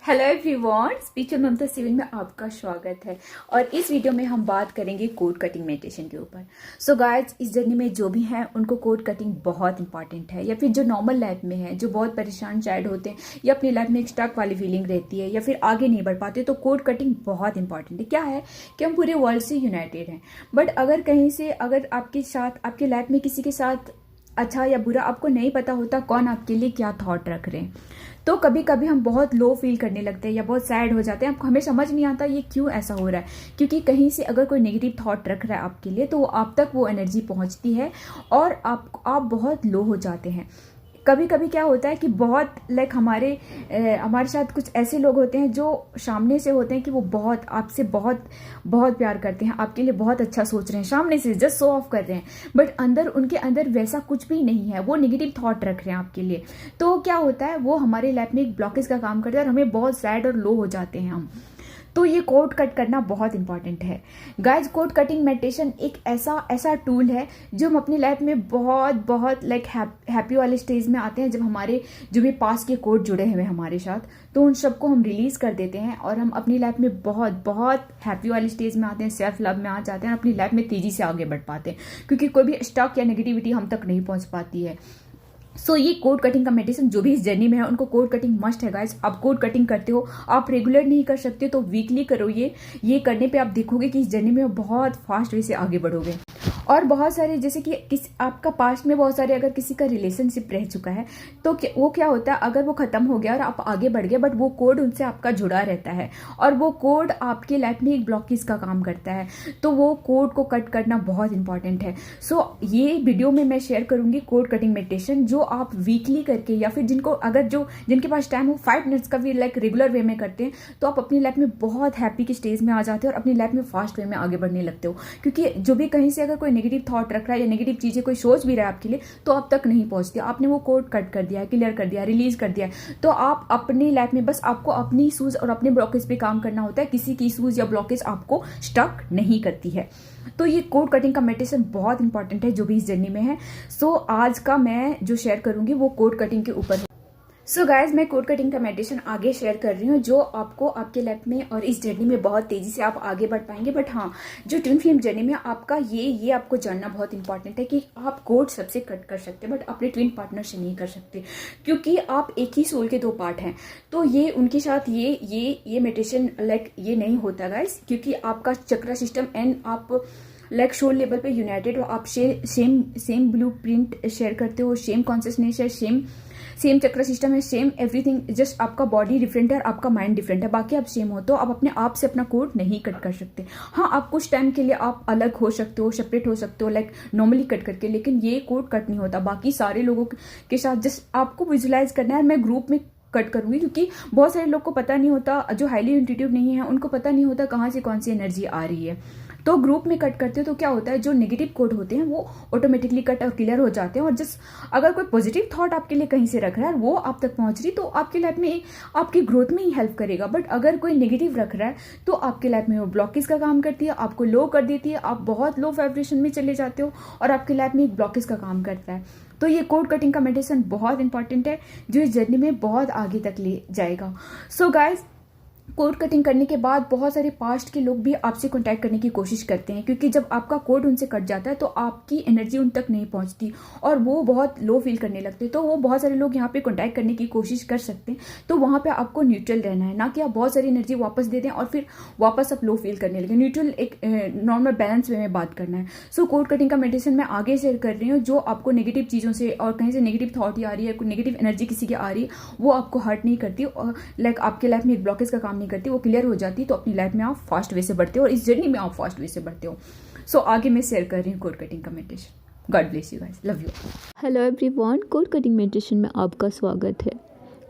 Hello everyone, spiritual ममता civil में आपका स्वागत है। और इस वीडियो में हम बात करेंगे कोड कटिंग मेडिटेशन के ऊपर। सो गाइस, इस जर्नी में जो भी हैं उनको कोड कटिंग बहुत इंपॉर्टेंट है, या फिर जो नॉर्मल लाइफ में है, जो बहुत परेशान चाइल्ड होते हैं या अपनी लाइफ में एक स्टक वाली फीलिंग रहती है या फिर आगे नहीं बढ़ पाते, तो कोड कटिंग बहुत इंपॉर्टेंट है। क्या है कि हम पूरे वर्ल्ड से यूनाइटेड हैं, बट अगर कहीं से अगर आपके साथ आपकी लाइफ में किसी के साथ अच्छा या बुरा आपको नहीं पता होता कौन आपके लिए क्या थॉट रख रहे हैं, तो कभी कभी हम बहुत लो फील करने लगते हैं या बहुत सैड हो जाते हैं। आपको हमें समझ नहीं आता ये क्यों ऐसा हो रहा है, क्योंकि कहीं से अगर कोई नेगेटिव थॉट रख रहा है आपके लिए तो वो आप तक वो एनर्जी पहुंचती है और आप बहुत लो हो जाते हैं। कभी कभी क्या होता है कि बहुत हमारे साथ कुछ ऐसे लोग होते हैं जो सामने से होते हैं कि वो बहुत आपसे बहुत बहुत प्यार करते हैं, आपके लिए बहुत अच्छा सोच रहे हैं, सामने से जस्ट शो ऑफ कर रहे हैं, बट अंदर उनके अंदर वैसा कुछ भी नहीं है, वो नेगेटिव थॉट रख रहे हैं आपके लिए। तो क्या होता है, वो हमारे लाइफ में एक ब्लॉकेज का काम करता है और हमें बहुत सैड और लो हो जाते हैं हम। तो ये कोड कट करना बहुत इंपॉर्टेंट है गाइज। कोड कटिंग मेडिटेशन एक ऐसा टूल है जो हम अपनी लाइफ में बहुत बहुत हैप्पी वाले स्टेज में आते हैं, जब हमारे जो भी पास के कोड जुड़े हुए हैं हमारे साथ, तो उन सबको हम रिलीज कर देते हैं और हम अपनी लाइफ में बहुत बहुत हैप्पी वाले स्टेज में आते हैं, सेल्फ लव में आ जाते हैं, अपनी लाइफ में तेजी से आगे बढ़ पाते हैं, क्योंकि कोई भी स्टॉक या नेगेटिविटी हम तक नहीं पहुंच पाती है। सो ये कोड कटिंग का मेडिटेशन जो भी इस जर्नी में है उनको कोड कटिंग मस्ट है गाइस। आप कोड कटिंग करते हो, आप रेगुलर नहीं कर सकते तो वीकली करो। ये करने पे आप देखोगे कि इस जर्नी में बहुत फास्ट वे से आगे बढ़ोगे। और बहुत सारे जैसे कि आपका पास्ट में बहुत सारे अगर किसी का रिलेशनशिप रह चुका है तो वो क्या होता है, अगर वो खत्म हो गया और आप आगे बढ़ गए, बट वो कोड उनसे आपका जुड़ा रहता है और वो कोड आपके लाइफ में एक ब्लॉकेज का काम करता है, तो वो कोड को कट करना बहुत इंपॉर्टेंट है। सो ये वीडियो में मैं शेयर करूंगी कोड कटिंग मेडिटेशन, जो आप वीकली करके या फिर जिनके पास टाइम हो 5 मिनट्स का भी रेगुलर वे में करते हैं, तो आप अपनी लाइफ में बहुत हैप्पी की स्टेज में आ जाते हो और अपनी लाइफ में फास्ट वे में आगे बढ़ने लगते हो। क्योंकि जो भी कहीं से अगर कोई नेगेटिव थॉट रख रहा है या नेगेटिव चीजें कोई सोच भी रहा है आपके लिए, तो आप तक नहीं पहुंचती। आपने वो कोड कट कर दिया है, क्लियर कर दिया, रिलीज कर दिया है, तो आप अपनी लाइफ में बस आपको अपनी इशूज और अपने ब्लॉकेज पे काम करना होता है। किसी की इशूज या ब्लॉकेज आपको स्टक नहीं करती है। तो ये कोड कटिंग का मेडिटेशन बहुत इंपॉर्टेंट है जो भी इस जर्नी में है। सो आज का मैं जो शेयर करूंगी वो कोड कटिंग के ऊपर है। सो गाइज, मैं कोड कटिंग का मेडिटेशन आगे शेयर कर रही हूँ जो आपको आपके लाइफ में और इस जर्नी में बहुत तेजी से आप आगे बढ़ पाएंगे। बट हाँ, जो ट्विन फ्लेम जर्नी में आपका ये आपको जानना बहुत इंपॉर्टेंट है कि आप कोड सबसे कट कर सकते हैं बट अपने ट्विन पार्टनर से नहीं कर सकते, क्योंकि आप एक ही सोल के 2 पार्ट हैं। तो ये उनके साथ ये मेडिटेशन ये नहीं होता गाइज, क्योंकि आपका चक्रा सिस्टम एंड आप सोल लेवल पे यूनाइटेड हो, आप सेम ब्लू प्रिंट शेयर करते हो, सेम कॉन्शियसनेस है, सेम चक्र सिस्टम है, सेम एवरीथिंग। जस्ट आपका बॉडी डिफरेंट है और आपका माइंड डिफरेंट है, बाकी आप सेम हो। तो आप अपने आप से अपना कोड नहीं कट कर सकते। हाँ, आप कुछ टाइम के लिए आप अलग हो सकते हो, सेपरेट हो सकते हो नॉर्मली कट करके, लेकिन ये कोड कट नहीं होता बाकी सारे लोगों के साथ। जस्ट आपको विजुलाइज करना है। मैं ग्रुप में कट करूंगी क्योंकि बहुत सारे लोग को पता नहीं होता, जो हाईली इंट्यूटिव नहीं है उनको पता नहीं होता कहाँ से कौन सी एनर्जी आ रही है। तो ग्रुप में कट करते हो तो क्या होता है, जो नेगेटिव कोड होते हैं वो ऑटोमेटिकली कट और क्लियर हो जाते हैं। और जस्ट अगर कोई पॉजिटिव थॉट आपके लिए कहीं से रख रहा है वो आप तक पहुंच रही, तो आपकी लाइफ में आपकी ग्रोथ में ही हेल्प करेगा। बट अगर कोई नेगेटिव रख रहा है तो आपके लाइफ में वो ब्लॉकेज का काम करती है, आपको लो कर देती है, आप बहुत लो वाइब्रेशन में चले जाते हो और आपकी लाइफ में एक ब्लॉकेज का काम करता है। तो ये कोड कटिंग का मेडिटेशन बहुत इंपॉर्टेंट है जो इस जर्नी में बहुत आगे तक ले जाएगा। सो गाइज, कोड कटिंग करने के बाद बहुत सारे पास्ट के लोग भी आपसे कांटेक्ट करने की कोशिश करते हैं, क्योंकि जब आपका कोड उनसे कट जाता है तो आपकी एनर्जी उन तक नहीं पहुंचती और वो बहुत लो फील करने लगते हैं। तो वो बहुत सारे लोग यहाँ पे कांटेक्ट करने की कोशिश कर सकते हैं। तो वहां पे आपको न्यूट्रल रहना है, ना कि आप बहुत सारी एनर्जी वापस दे दें और फिर वापस आप लो फील करने लगे। न्यूट्रल एक नॉर्मल बैलेंस वे में बात करना है। सो कोड कटिंग का मेडिटेशन मैं आगे शेयर कर रही हूँ, जो आपको नेगेटिव चीजों से और कहीं से नेगेटिव थॉट आ रही है, नेगेटिव एनर्जी किसी की आ रही है, वो आपको हर्ट नहीं करती और आपके लाइफ में एक ब्लॉकेज का काम नहीं करती, वो क्लियर हो जाती। तो अपनी लाइफ में आप फास्ट वे से बढ़ते हो और इस जर्नी में आप फास्ट वे से बढ़ते हो। सो आगे मैं शेयर कर रही हूँ कोड कटिंग का meditation. God bless you guys, love you. Hello everyone, code cutting meditation में आपका स्वागत है।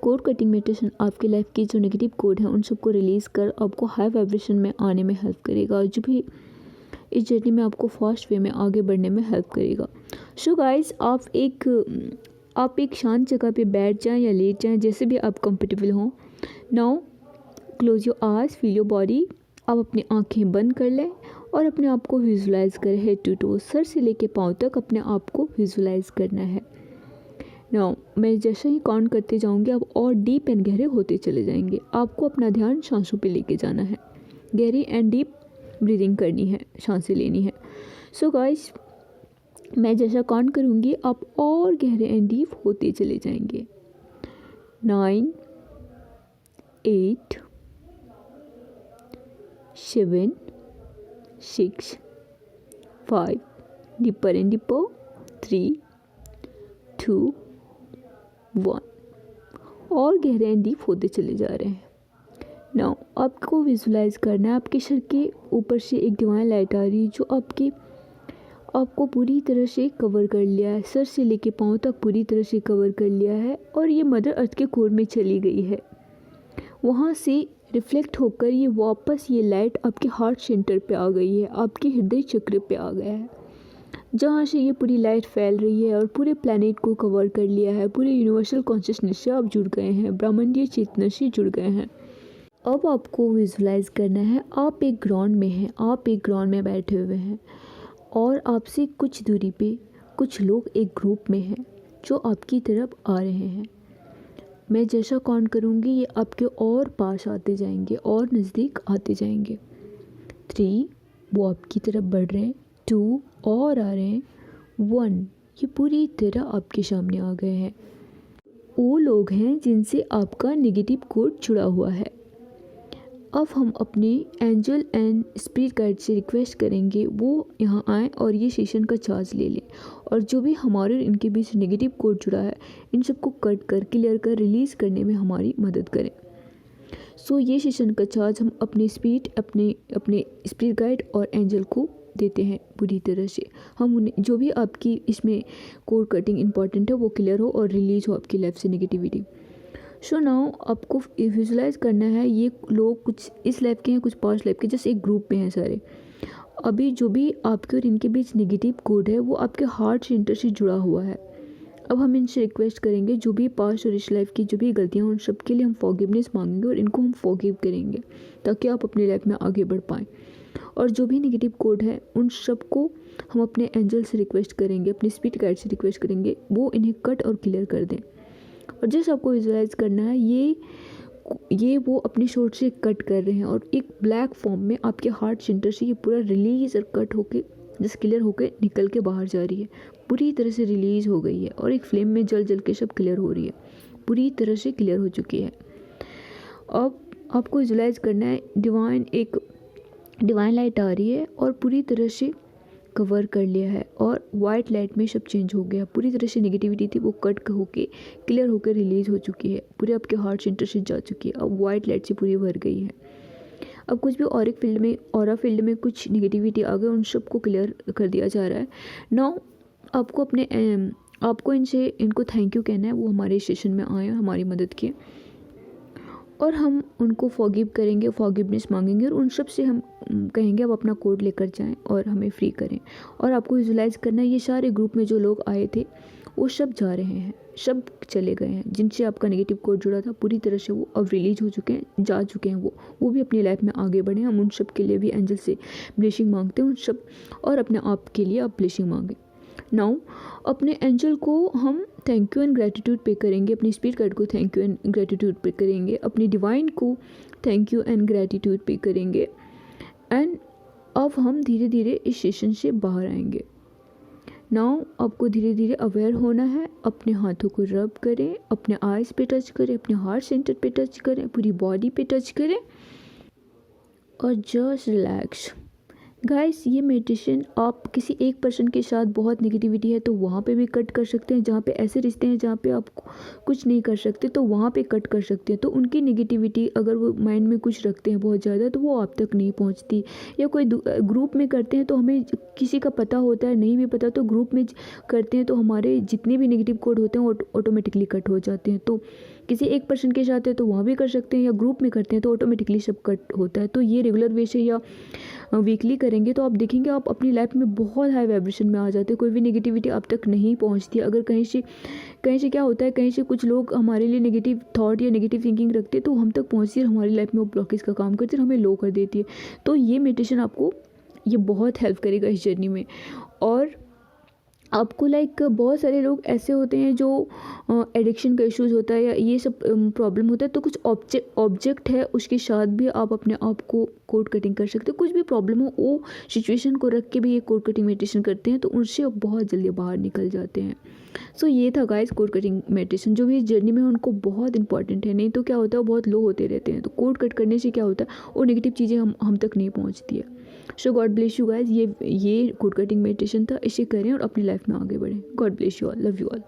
कोड कटिंग मेडिटेशन आपकी लाइफ की जो नेगेटिव कोड है उन सबको रिलीज़ कर आपको हाई वाइब्रेशन में आने में हेल्प करेगा, और जो भी इस जर्नी में आपको फास्ट वे में आगे बढ़ने में हेल्प करेगा। सो गाइस, आप एक शांत जगह पे बैठ जाएं या लेट जाएं, जैसे भी आप कंफर्टेबल हों। Now close your eyes, feel your body. आप अपनी आंखें बंद कर लें और अपने आप को विजुलाइज करें हेड टू टो, सर से लेके पाँव तक अपने आप को विजुलाइज करना है। नाउ मैं जैसे ही काउंट करते जाऊंगी आप और डीप एंड गहरे होते चले जाएंगे। आपको अपना ध्यान सांसों पे लेके जाना है, गहरी एंड डीप ब्रीदिंग करनी है, सांसें लेनी है। सो गाइस, मैं जैसा काउंट करूंगी आप और गहरे एंड डीप होते चले जाएंगे। 9, 8, 7, 6, 5, deeper and deeper, 3, 2, 1 और गहरे एंड डीप होते चले जा रहे हैं। नाउ आपको विजुलाइज करना है आपके सर के ऊपर से एक डिवाइन लाइट आ रही है जो आपको पूरी तरह से कवर कर लिया है, सर से लेके पाँव तक पूरी तरह से कवर कर लिया है और ये मदर अर्थ के कोर में चली गई है। वहाँ से रिफ्लेक्ट होकर ये वापस ये लाइट आपके हार्ट सेंटर पे आ गई है, आपके हृदय चक्र पे आ गया है, जहाँ से ये पूरी लाइट फैल रही है और पूरे प्लैनेट को कवर कर लिया है। पूरे यूनिवर्सल कॉन्शियसनेस से आप जुड़ गए हैं, ब्रह्मांडीय चेतना से जुड़ गए हैं। अब आपको विजुलाइज करना है आप एक ग्राउंड में हैं, आप एक ग्राउंड में बैठे हुए हैं और आपसे कुछ दूरी पे कुछ लोग एक ग्रुप में हैं जो आपकी तरफ आ रहे हैं। मैं जैसा काउंट करूँगी ये आपके और पास आते जाएंगे और नज़दीक आते जाएंगे। 3 वो आपकी तरफ बढ़ रहे हैं, 2 और आ रहे हैं, 1 ये पूरी तरह आपके सामने आ गए हैं। वो लोग हैं जिनसे आपका नेगेटिव कोड जुड़ा हुआ है। अब हम अपने एंजल एंड स्पिरिट गाइड से रिक्वेस्ट करेंगे वो यहाँ आएँ और ये सेशन का चार्ज ले लें और जो भी हमारे और इनके बीच नेगेटिव कोड जुड़ा है इन सबको कट कर क्लियर कर रिलीज़ करने में हमारी मदद करें। सो ये सेशन का चार्ज हम अपने स्पिरिट गाइड और एंजल को देते हैं पूरी तरह से। हम उन्हें जो भी आपकी इसमें कोड कटिंग इंपॉर्टेंट है वो क्लियर हो और रिलीज हो आपकी लाइफ से नेगेटिविटी। सो नाउ आपको विजुलाइज करना है ये लोग कुछ इस लाइफ के हैं, कुछ पास्ट लाइफ के, जैसे एक ग्रुप में हैं सारे। अभी जो भी आपके और इनके बीच नेगेटिव कोड है वो आपके हार्ट सेंटर से जुड़ा हुआ है। अब हम इनसे रिक्वेस्ट करेंगे जो भी पास्ट और इस लाइफ की जो भी गलतियाँ उन सब के लिए हम फॉरगिवनेस मांगेंगे और इनको हम फॉरगिव करेंगे ताकि आप अपनी लाइफ में आगे बढ़ पाएँ। और जो भी नेगेटिव कोड है उन सबको हम अपने एंजल से रिक्वेस्ट करेंगे, अपने स्पिरिट गाइड से रिक्वेस्ट करेंगे वो इन्हें कट और क्लियर कर दें। और जैसे आपको विजुलाइज करना है ये वो अपने शॉर्ट से कट कर रहे हैं और एक ब्लैक फॉर्म में आपके हार्ट सेंटर से ये पूरा रिलीज और कट होके जैसे क्लियर होके निकल के बाहर जा रही है, पूरी तरह से रिलीज हो गई है और एक फ्लेम में जल के सब क्लियर हो रही है, पूरी तरह से क्लियर हो चुकी है। अब आपको विजुलाइज करना है डिवाइन लाइट आ रही है और पूरी तरह से कवर कर लिया है और वाइट लाइट में सब चेंज हो गया, पूरी तरह से नेगेटिविटी थी वो कट होके क्लियर होकर रिलीज हो चुकी है, पूरे आपके हार्ट सेंटर से जा चुकी है, अब वाइट लाइट से पूरी भर गई है। अब कुछ भी ऑरा फील्ड में कुछ नेगेटिविटी आ गई उन सबको क्लियर कर दिया जा रहा है। नाउ आपको इनको थैंक यू कहना है, वो हमारे सेशन में आए हमारी मदद किए और हम उनको फॉरगिव करेंगे, फॉरगिवनेस मांगेंगे और उन सब से हम कहेंगे आप अपना कोड लेकर जाएं और हमें फ्री करें। और आपको विजुलाइज करना है ये सारे ग्रुप में जो लोग आए थे वो सब जा रहे हैं, सब चले गए हैं, जिनसे आपका नेगेटिव कोड जुड़ा था पूरी तरह से वो अब रिलीज हो चुके हैं, जा चुके हैं, वो भी अपनी लाइफ में आगे बढ़े। हम उन सब के लिए भी एंजल से ब्लेसिंग मांगते हैं उन सब, और अपने आप के लिए आप ब्लेसिंग मांगें। नाउ अपने एंजल को हम थैंक यू एंड ग्रेटिट्यूड पे करेंगे, अपनी स्पिरिट गाइड को थैंक यू एंड ग्रेटिट्यूड पे करेंगे, अपनी डिवाइन को थैंक यू एंड ग्रेटिट्यूड पे करेंगे। एंड अब हम धीरे धीरे इस सेशन से बाहर आएंगे। नाउ आपको धीरे धीरे अवेयर होना है, अपने हाथों को रब करें, अपने आइज़ पे टच करें, अपने हार्ट सेंटर पे टच करें, पूरी बॉडी पे टच करें और जस्ट रिलैक्स। गाइस ये मेडिटेशन आप किसी एक पर्सन के साथ बहुत नेगेटिविटी है तो वहाँ पे भी कट कर सकते हैं, जहाँ पे ऐसे रिश्ते हैं जहाँ पे आप कुछ नहीं कर सकते तो वहाँ पे कट कर सकते हैं। तो उनकी नेगेटिविटी अगर वो माइंड में कुछ रखते हैं बहुत ज़्यादा तो वो आप तक नहीं पहुँचती। या कोई ग्रुप में करते हैं तो हमें किसी का पता होता है, नहीं भी पता तो ग्रुप में करते हैं तो हमारे जितने भी नेगेटिव कोड होते हैं वो ऑटोमेटिकली कट हो जाते हैं। तो किसी एक पर्सन के साथ है तो वहाँ भी कर सकते हैं, या ग्रुप में करते हैं तो ऑटोमेटिकली सब कट होता है। तो ये रेगुलर वे से या वीकली करेंगे तो आप देखेंगे आप अपनी लाइफ में बहुत हाई वाइब्रेशन में आ जाते हैं, कोई भी नेगेटिविटी आप तक नहीं पहुंचती। अगर कहीं से क्या होता है, कहीं से कुछ लोग हमारे लिए नेगेटिव थॉट या नेगेटिव थिंकिंग रखते हैं तो हम तक पहुंचती है, हमारी लाइफ में वो ब्लॉकेज का काम करती है, हमें लो कर देती है। तो ये मेडिटेशन आपको ये बहुत हेल्प करेगा इस जर्नी में। और आपको लाइक बहुत सारे लोग ऐसे होते हैं जो एडिक्शन का इश्यूज़ होता है या ये सब प्रॉब्लम होता है, तो कुछ ऑब्जेक्ट है उसके साथ भी आप अपने आप को कोड कटिंग कर सकते हो। कुछ भी प्रॉब्लम हो वो सिचुएशन को रख के भी ये कोड कटिंग मेडिटेशन करते हैं तो उनसे आप बहुत जल्दी बाहर निकल जाते हैं। सो ये था गाइस कोड कटिंग मेडिटेशन, जो भी इस जर्नी में उनको बहुत इंपॉर्टेंट है। नहीं तो क्या होता है, वो बहुत लो होते रहते हैं। तो कोड कट करने से क्या होता है, वो नेगेटिव चीज़ें हम तक नहीं पहुँचती है। सो गॉड ब्लेस यू गाइज, ये कोड कटिंग मेडिटेशन था, इसे करें और अपनी लाइफ में आगे बढ़ें। God bless you all, love you all.